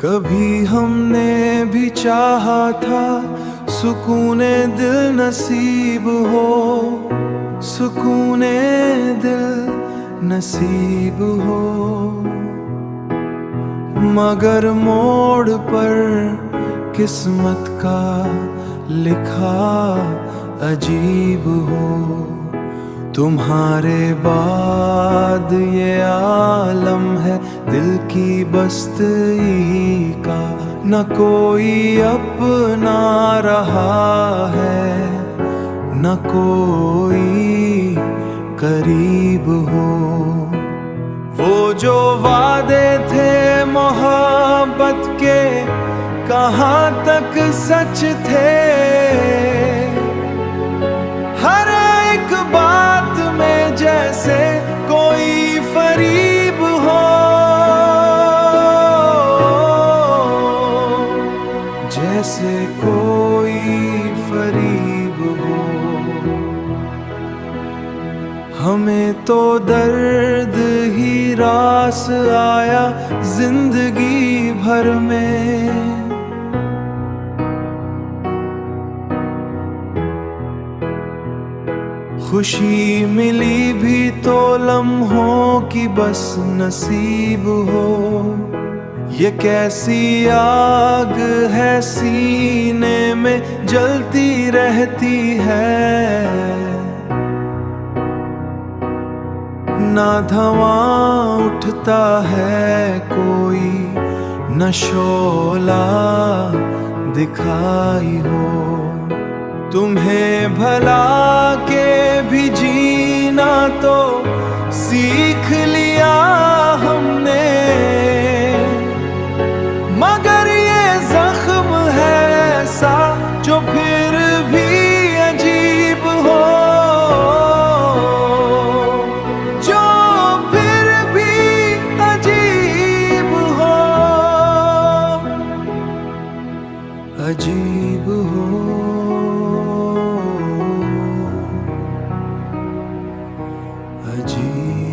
कभी हमने भी चाहा था सुकूने दिल नसीब हो, सुकूने दिल नसीब हो। मगर मोड़ पर किस्मत का लिखा अजीब हो। तुम्हारे बाद ये आलम है दिल की बस्ती का, न कोई अपना रहा है न कोई करीब हो। वो जो वादे थे मोहब्बत के कहाँ तक सच थे, हर एक बात में जैसे कोई फरीब हो, जैसे कोई फरीब हो। हमें तो दर्द ही रास आया जिंदगी भर में, खुशी मिली भी तो लम्हों की बस नसीब हो। ये कैसी आग है सीने में जलती रहती है, ना धुआं उठता है कोई न शोला दिखाई हो। तुम्हें भला के भी जीना तो सीख लिया हमने, मगर ये जख्म है ऐसा जो फिर भी अजीब हो, जो फिर भी अजीब हो, अजीब हो, अजीब।